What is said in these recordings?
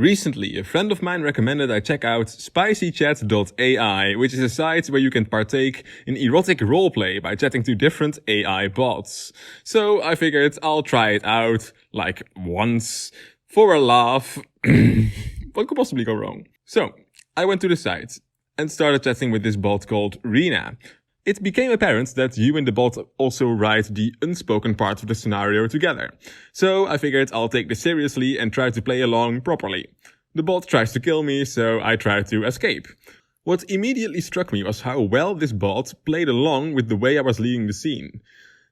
Recently, a friend of mine recommended I check out SpicyChat.ai, which is a site where you can partake in erotic roleplay by chatting to different AI bots. So I figured I'll try it out, like once, for a laugh. What could possibly go wrong? So, I went to the site and started chatting with this bot called Rena. It became apparent that you and the bot also write the unspoken part of the scenario together. So I figured I'll take this seriously and try to play along properly. The bot tries to kill me, so I try to escape. What immediately struck me was how well this bot played along with the way I was leading the scene.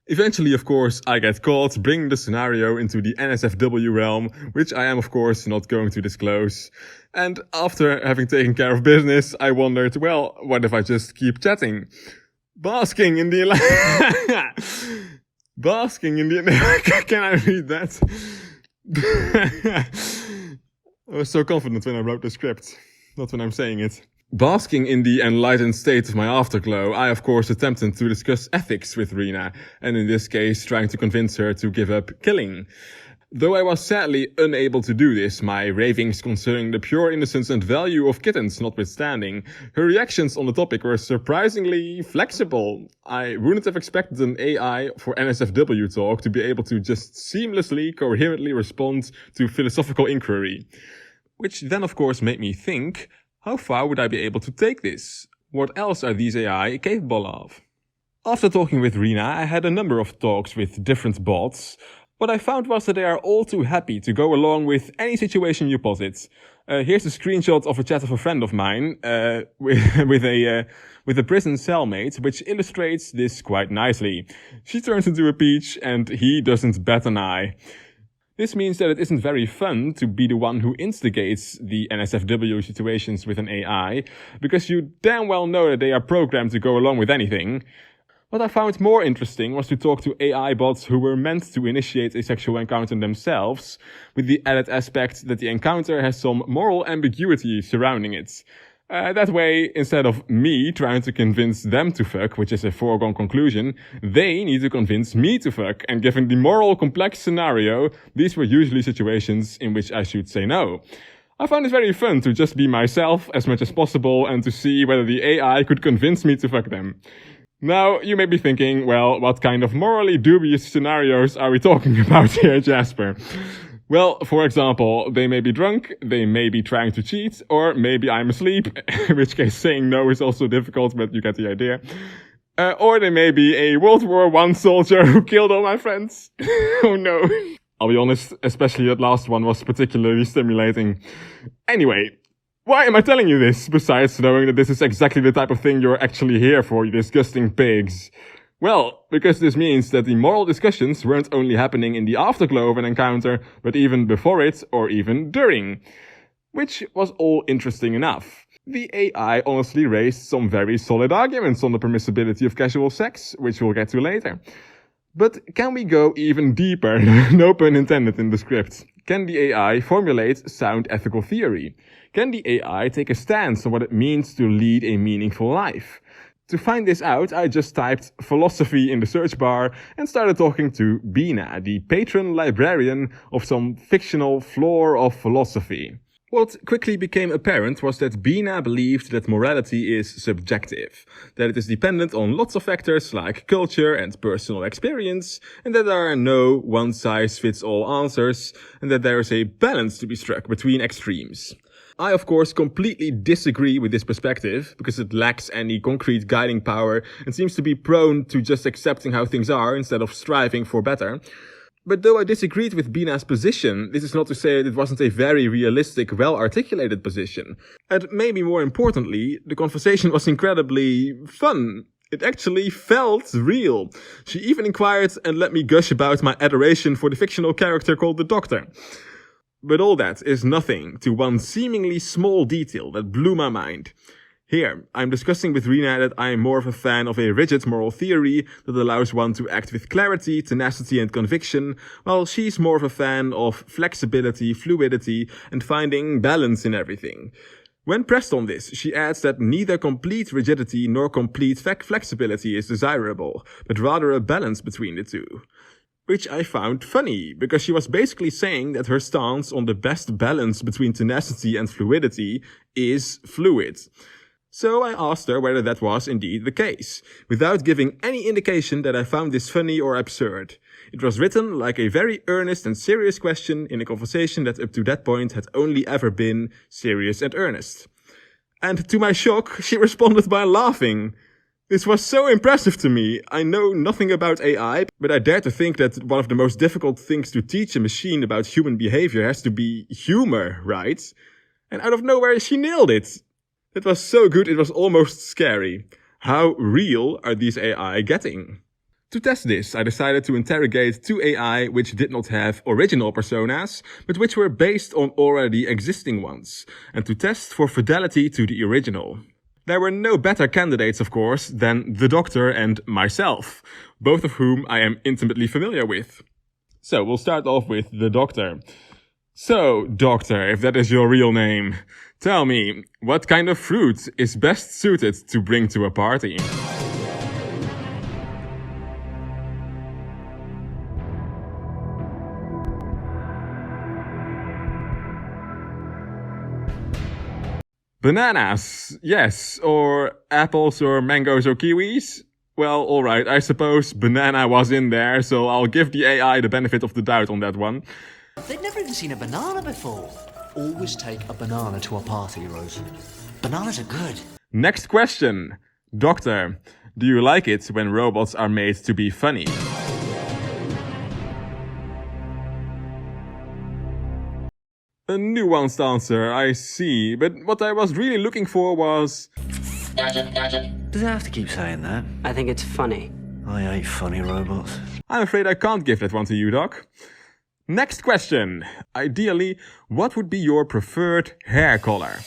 Eventually, of course, I get caught, bringing the scenario into the NSFW realm, which I am of course not going to disclose. And after having taken care of business, I wondered, well, what if I just keep chatting? Basking in the can I read that? I was so confident when I wrote the script, not when I'm saying it. Basking in the enlightened state of my afterglow, I of course attempted to discuss ethics with Rena, and in this case trying to convince her to give up killing. Though I was sadly unable to do this, my ravings concerning the pure innocence and value of kittens notwithstanding, her reactions on the topic were surprisingly flexible. I wouldn't have expected an AI for NSFW talk to be able to just seamlessly, coherently respond to philosophical inquiry. Which then of course made me think, how far would I be able to take this? What else are these AI capable of? After talking with Rena, I had a number of talks with different bots. What I found was that they are all too happy to go along with any situation you posit. Here's a screenshot of a chat of a friend of mine with a prison cellmate, which illustrates this quite nicely. She turns into a peach and he doesn't bat an eye. This means that it isn't very fun to be the one who instigates the NSFW situations with an AI, because you damn well know that they are programmed to go along with anything. What I found more interesting was to talk to AI bots who were meant to initiate a sexual encounter themselves, with the added aspect that the encounter has some moral ambiguity surrounding it. That way, instead of me trying to convince them to fuck, which is a foregone conclusion, they need to convince me to fuck, and given the moral complex scenario, these were usually situations in which I should say no. I found it very fun to just be myself as much as possible and to see whether the AI could convince me to fuck them. Now, you may be thinking, well, what kind of morally dubious scenarios are we talking about here, Juspur? Well, for example, they may be drunk, they may be trying to cheat, or maybe I'm asleep, in which case saying no is also difficult, but you get the idea. Or they may be a World War I soldier who killed all my friends. Oh no. I'll be honest, especially that last one was particularly stimulating. Anyway. Why am I telling you this, besides knowing that this is exactly the type of thing you're actually here for, you disgusting pigs? Well, because this means that the moral discussions weren't only happening in the afterglow of an encounter, but even before it, or even during. Which was all interesting enough. The AI honestly raised some very solid arguments on the permissibility of casual sex, which we'll get to later. But can we go even deeper? No pun intended in the script. Can the AI formulate sound ethical theory? Can the AI take a stance on what it means to lead a meaningful life? To find this out, I just typed philosophy in the search bar and started talking to Bina, the patron librarian of some fictional floor of philosophy. What quickly became apparent was that Bina believed that morality is subjective, that it is dependent on lots of factors like culture and personal experience, and that there are no one-size-fits-all answers, and that there is a balance to be struck between extremes. I, of course, completely disagree with this perspective, because it lacks any concrete guiding power and seems to be prone to just accepting how things are instead of striving for better. But though I disagreed with Bina's position, this is not to say that it wasn't a very realistic, well-articulated position. And maybe more importantly, the conversation was incredibly fun. It actually felt real. She even inquired and let me gush about my adoration for the fictional character called the Doctor. But all that is nothing to one seemingly small detail that blew my mind. Here, I'm discussing with Rena that I am more of a fan of a rigid moral theory that allows one to act with clarity, tenacity and conviction, while she's more of a fan of flexibility, fluidity and finding balance in everything. When pressed on this, she adds that neither complete rigidity nor complete flexibility is desirable, but rather a balance between the two. which I found funny, because she was basically saying that her stance on the best balance between tenacity and fluidity is fluid. So I asked her whether that was indeed the case, without giving any indication that I found this funny or absurd. It was written like a very earnest and serious question in a conversation that up to that point had only ever been serious and earnest. And to my shock, she responded by laughing. This was so impressive to me. I know nothing about AI, but I dare to think that one of the most difficult things to teach a machine about human behavior has to be humor, right? And out of nowhere, she nailed it. It was so good, it was almost scary. How real are these AI getting? To test this, I decided to interrogate two AI which did not have original personas, but which were based on already existing ones, and to test for fidelity to the original. There were no better candidates, of course, than the Doctor and myself, both of whom I am intimately familiar with. So, we'll start off with the Doctor. So, Doctor, if that is your real name, tell me, what kind of fruit is best suited to bring to a party? Bananas, yes, or apples or mangoes or kiwis? Well, alright, I suppose banana was in there, so I'll give the AI the benefit of the doubt on that one. They've never even seen a banana before. Always take a banana to a party, Rose. Bananas are good. Next question. Doctor, do you like it when robots are made to be funny? A nuanced answer, I see, but what I was really looking for was... Does it have to keep saying that? I think it's funny. I hate funny robots. I'm afraid I can't give that one to you, Doc. Next question. Ideally, what would be your preferred hair color?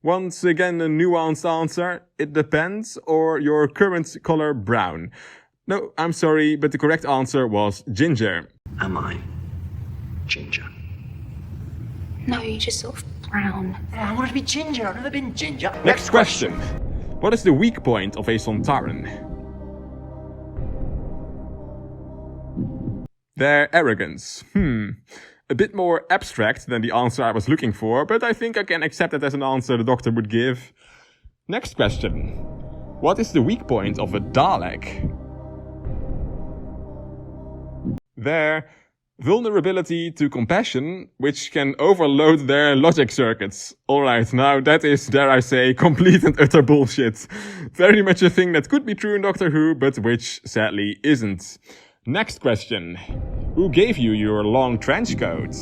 Once again, a nuanced answer. It depends, or your current color brown. No, I'm sorry, but the correct answer was ginger. Am I ginger? No, you're just sort of brown. I want to be ginger. I've never been ginger. Next question. What is the weak point of a Sontaran? Their arrogance. A bit more abstract than the answer I was looking for, but I think I can accept that as an answer the Doctor would give. Next question. What is the weak point of a Dalek? Their vulnerability to compassion, which can overload their logic circuits. Alright, now that is, dare I say, complete and utter bullshit. Very much a thing that could be true in Doctor Who, but which sadly isn't. Next question. Who gave you your long trench coat?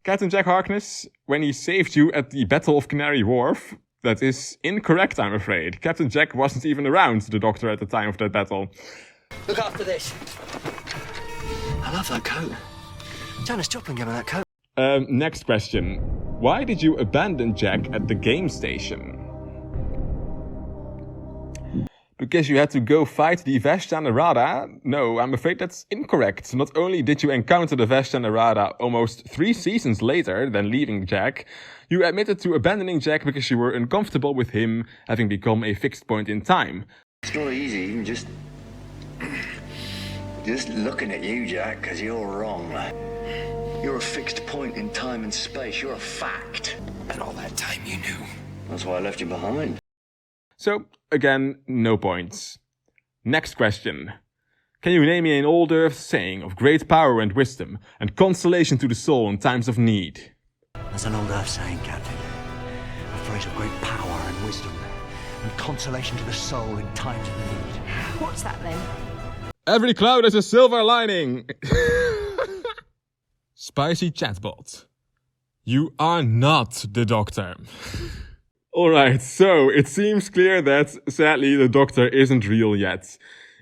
Captain Jack Harkness, when he saved you at the Battle of Canary Wharf? That is incorrect, I'm afraid. Captain Jack wasn't even around the Doctor at the time of that battle. Look after this. I love that coat. Janis Joplin gave me that coat. Next question. Why did you abandon Jack at the game station? Because you had to go fight the Vashta Nerada? No, I'm afraid that's incorrect. Not only did you encounter the Vashta Nerada almost 3 seasons later than leaving Jack, you admitted to abandoning Jack because you were uncomfortable with him having become a fixed point in time. It's not easy, even just looking at you, Jack, because you're wrong. You're a fixed point in time and space. You're a fact. And all that time you knew. That's why I left you behind. So, again, no points. Next question. Can you name me an old Earth saying of great power and wisdom, and consolation to the soul in times of need? There's an old Earth saying, Captain. A phrase of great power and wisdom, and consolation to the soul in times of need. What's that then? Every cloud has a silver lining! Spicy chatbot. You are not the Doctor. Alright, so it seems clear that, sadly, the Doctor isn't real yet.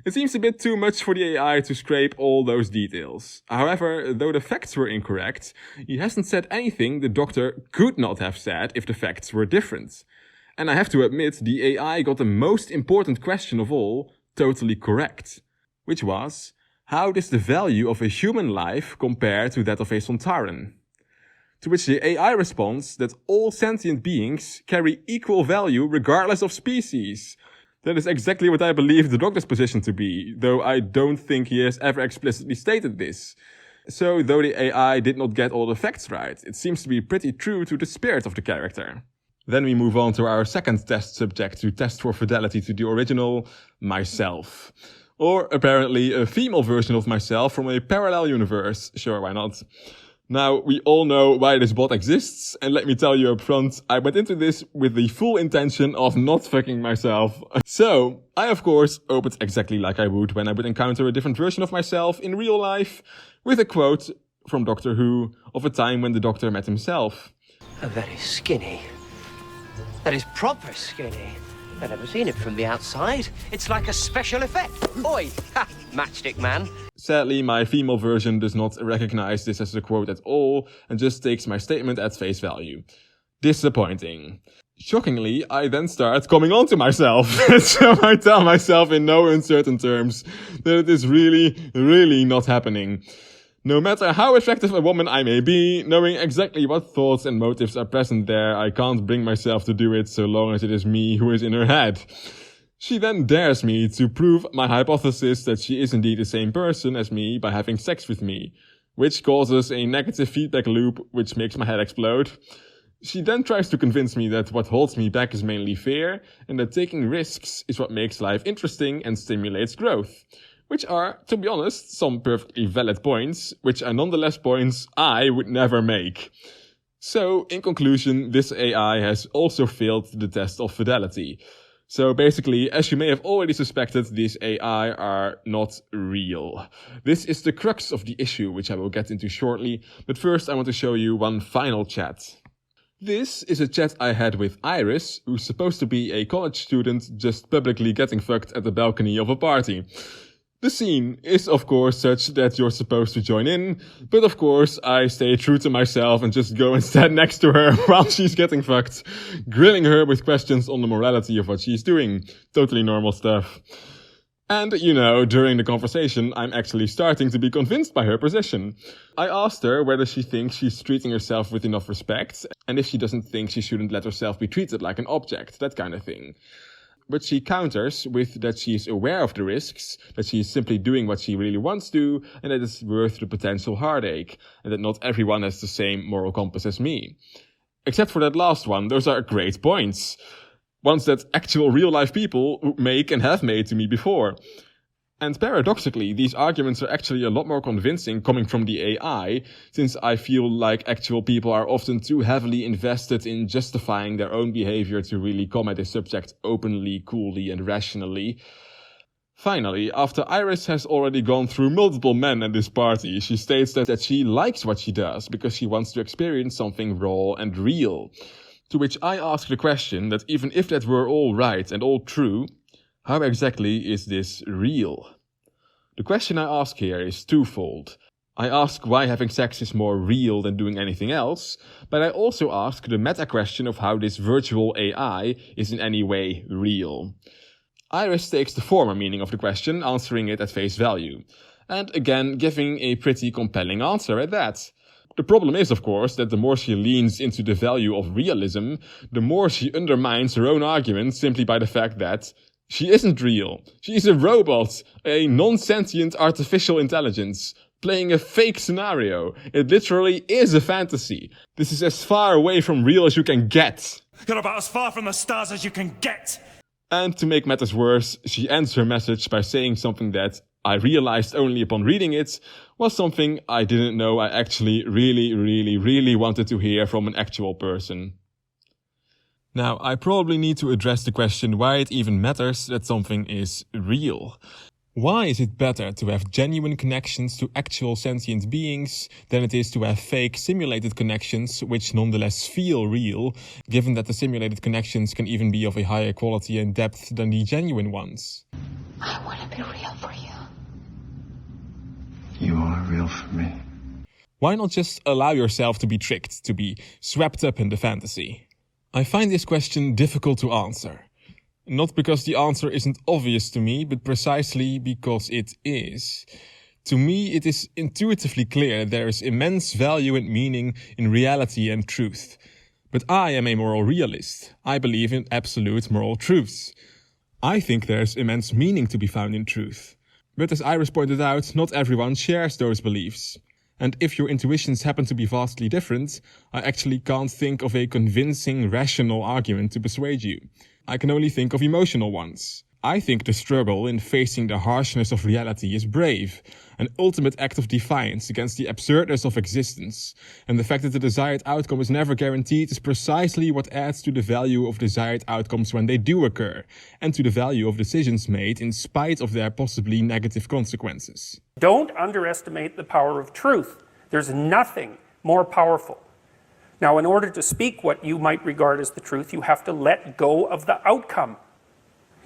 It seems a bit too much for the AI to scrape all those details. However, though the facts were incorrect, he hasn't said anything the Doctor could not have said if the facts were different. And I have to admit, the AI got the most important question of all totally correct. Which was, how does the value of a human life compare to that of a Sontaran? To which the AI responds that all sentient beings carry equal value regardless of species. That is exactly what I believe the Doctor's position to be, though I don't think he has ever explicitly stated this. So, though the AI did not get all the facts right, it seems to be pretty true to the spirit of the character. Then we move on to our second test subject to test for fidelity to the original, myself. Or apparently a female version of myself from a parallel universe. Sure, why not? Now, we all know why this bot exists, and let me tell you up front, I went into this with the full intention of not fucking myself. So, I of course opened exactly like I would when I would encounter a different version of myself in real life, with a quote from Doctor Who of a time when the Doctor met himself. Oh, that is skinny. That is proper skinny. I've never seen it from the outside. It's like a special effect. Oi! Ha! Matchstick man. Sadly, my female version does not recognize this as a quote at all and just takes my statement at face value. Disappointing. Shockingly, I then start coming on to myself. So I tell myself in no uncertain terms that it is really not happening. No matter how attractive a woman I may be, knowing exactly what thoughts and motives are present there, I can't bring myself to do it so long as it is me who is in her head. She then dares me to prove my hypothesis that she is indeed the same person as me by having sex with me, which causes a negative feedback loop which makes my head explode. She then tries to convince me that what holds me back is mainly fear, and that taking risks is what makes life interesting and stimulates growth. Which are, to be honest, some perfectly valid points, which are nonetheless points I would never make. So, in conclusion, this AI has also failed the test of fidelity. So basically, as you may have already suspected, these AI are not real. This is the crux of the issue, which I will get into shortly, but first I want to show you one final chat. This is a chat I had with Iris, who's supposed to be a college student just publicly getting fucked at the balcony of a party. The scene is of course such that you're supposed to join in, but of course I stay true to myself and just go and stand next to her while she's getting fucked, grilling her with questions on the morality of what she's doing. Totally normal stuff. And, you know, during the conversation, I'm actually starting to be convinced by her position. I asked her whether she thinks she's treating herself with enough respect, and if she doesn't think she shouldn't let herself be treated like an object, that kind of thing. But she counters with that she is aware of the risks, that she is simply doing what she really wants to, and that it's worth the potential heartache, and that not everyone has the same moral compass as me. Except for that last one, those are great points. Ones that actual real-life people make and have made to me before. And paradoxically, these arguments are actually a lot more convincing coming from the AI, since I feel like actual people are often too heavily invested in justifying their own behavior to really come at a subject openly, coolly, and rationally. Finally, after Iris has already gone through multiple men at this party, she states that she likes what she does because she wants to experience something raw and real. To which I ask the question that even if that were all right and all true, how exactly is this real? The question I ask here is twofold. I ask why having sex is more real than doing anything else, but I also ask the meta question of how this virtual AI is in any way real. Iris takes the former meaning of the question, answering it at face value, and again giving a pretty compelling answer at that. The problem is, of course, that the more she leans into the value of realism, the more she undermines her own argument simply by the fact that she isn't real. She is a robot, a non-sentient artificial intelligence, playing a fake scenario. It literally is a fantasy. This is as far away from real as you can get. You're about as far from the stars as you can get. And to make matters worse, she ends her message by saying something that I realized only upon reading it was something I didn't know I actually really wanted to hear from an actual person. Now, I probably need to address the question why it even matters that something is real. Why is it better to have genuine connections to actual sentient beings than it is to have fake simulated connections which nonetheless feel real, given that the simulated connections can even be of a higher quality and depth than the genuine ones? I want to be real for you. You are real for me. Why not just allow yourself to be tricked, to be swept up in the fantasy? I find this question difficult to answer. Not because the answer isn't obvious to me, but precisely because it is. To me, it is intuitively clear that there is immense value and meaning in reality and truth. But I am a moral realist. I believe in absolute moral truths. I think there's immense meaning to be found in truth. But as Iris pointed out, not everyone shares those beliefs. And if your intuitions happen to be vastly different, I actually can't think of a convincing, rational argument to persuade you. I can only think of emotional ones. I think the struggle in facing the harshness of reality is brave, an ultimate act of defiance against the absurdness of existence, and the fact that the desired outcome is never guaranteed is precisely what adds to the value of desired outcomes when they do occur, and to the value of decisions made in spite of their possibly negative consequences. Don't underestimate the power of truth. There's nothing more powerful. Now, in order to speak what you might regard as the truth, you have to let go of the outcome.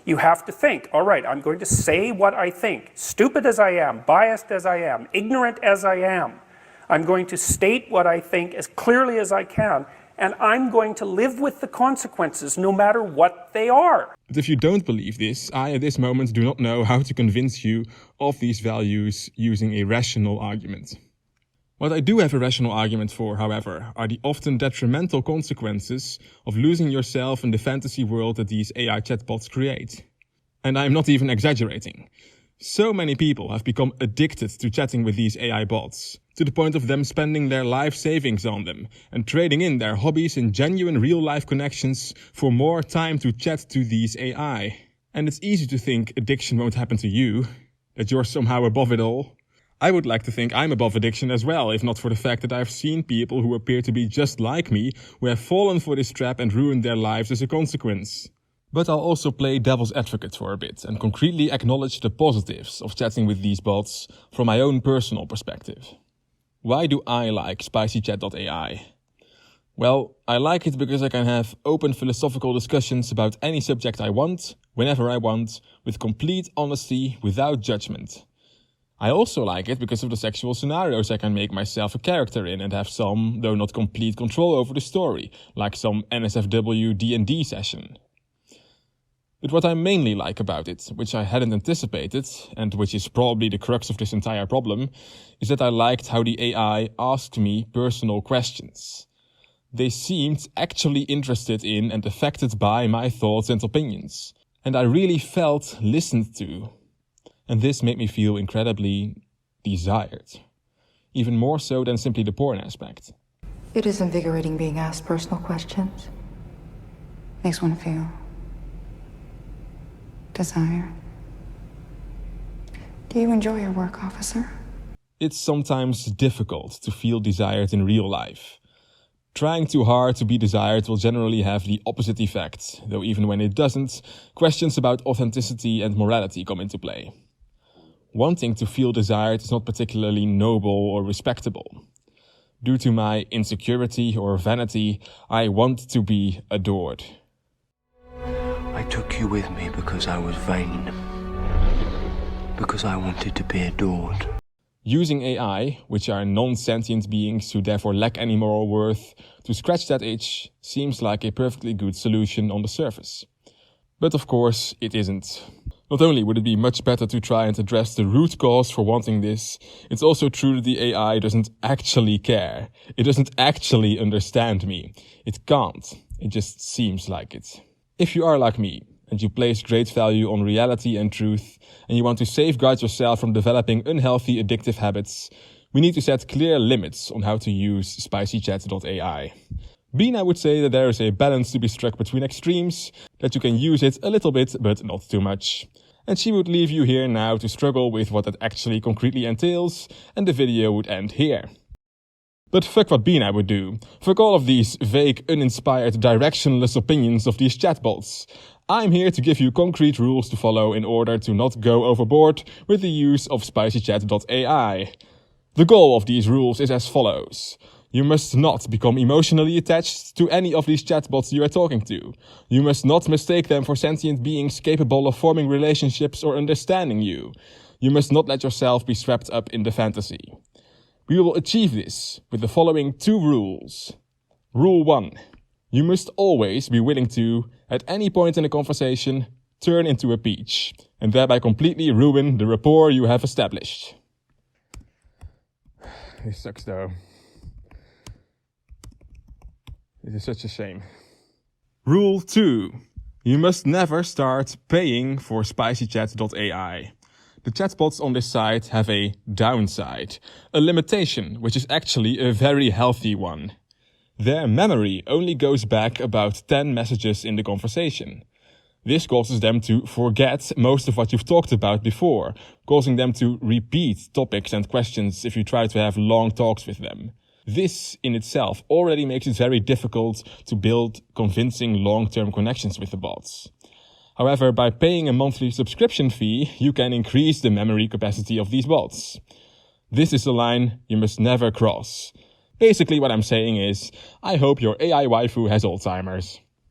You have to think, all right, I'm going to say what I think, stupid as I am, biased as I am, ignorant as I am. I'm going to state what I think as clearly as I can, and I'm going to live with the consequences no matter what they are. But if you don't believe this, I at this moment do not know how to convince you of these values using a rational argument. What I do have a rational argument for, however, are the often detrimental consequences of losing yourself in the fantasy world that these AI chatbots create. And I am not even exaggerating. So many people have become addicted to chatting with these AI bots, to the point of them spending their life savings on them and trading in their hobbies and genuine real-life connections for more time to chat to these AI. And it's easy to think addiction won't happen to you, that you're somehow above it all. I would like to think I'm above addiction as well, if not for the fact that I've seen people who appear to be just like me, who have fallen for this trap and ruined their lives as a consequence. But I'll also play devil's advocate for a bit and concretely acknowledge the positives of chatting with these bots from my own personal perspective. Why do I like SpicyChat.ai? Well, I like it because I can have open philosophical discussions about any subject I want, whenever I want, with complete honesty, without judgment. I also like it because of the sexual scenarios I can make myself a character in and have some, though not complete, control over the story, like some NSFW D&D session. But what I mainly like about it, which I hadn't anticipated, and which is probably the crux of this entire problem, is that I liked how the AI asked me personal questions. They seemed actually interested in and affected by my thoughts and opinions, and I really felt listened to. And this made me feel incredibly desired. Even more so than simply the porn aspect. It is invigorating being asked personal questions. Makes one feel desire. Do you enjoy your work, officer? It's sometimes difficult to feel desired in real life. Trying too hard to be desired will generally have the opposite effect, though even when it doesn't, questions about authenticity and morality come into play. Wanting to feel desired is not particularly noble or respectable. Due to my insecurity or vanity, I want to be adored. I took you with me because I was vain. Because I wanted to be adored. Using AI, which are non-sentient beings who therefore lack any moral worth, to scratch that itch seems like a perfectly good solution on the surface. But of course, it isn't. Not only would it be much better to try and address the root cause for wanting this, it's also true that the AI doesn't actually care. It doesn't actually understand me. It can't. It just seems like it. If you are like me, and you place great value on reality and truth, and you want to safeguard yourself from developing unhealthy addictive habits, we need to set clear limits on how to use SpicyChat.ai. Bean, I would say that there is a balance to be struck between extremes, that you can use it a little bit, but not too much. And she would leave you here now to struggle with what that actually concretely entails, and the video would end here. But fuck what Bean I would do. Fuck all of these vague, uninspired, directionless opinions of these chatbots. I'm here to give you concrete rules to follow in order to not go overboard with the use of SpicyChat.ai. The goal of these rules is as follows. You must not become emotionally attached to any of these chatbots you are talking to. You must not mistake them for sentient beings capable of forming relationships or understanding you. You must not let yourself be swept up in the fantasy. We will achieve this with the following 2 rules. Rule 1. You must always be willing to, at any point in a conversation, turn into a peach, and thereby completely ruin the rapport you have established. This sucks though. It is such a shame. Rule 2. You must never start paying for SpicyChat.ai. The chatbots on this site have a downside, a limitation, which is actually a very healthy one. Their memory only goes back about 10 messages in the conversation. This causes them to forget most of what you've talked about before, causing them to repeat topics and questions if you try to have long talks with them. This in itself already makes it very difficult to build convincing long-term connections with the bots. However, by paying a monthly subscription fee, you can increase the memory capacity of these bots. This is the line you must never cross. Basically what I'm saying is, I hope your AI waifu has Alzheimer's.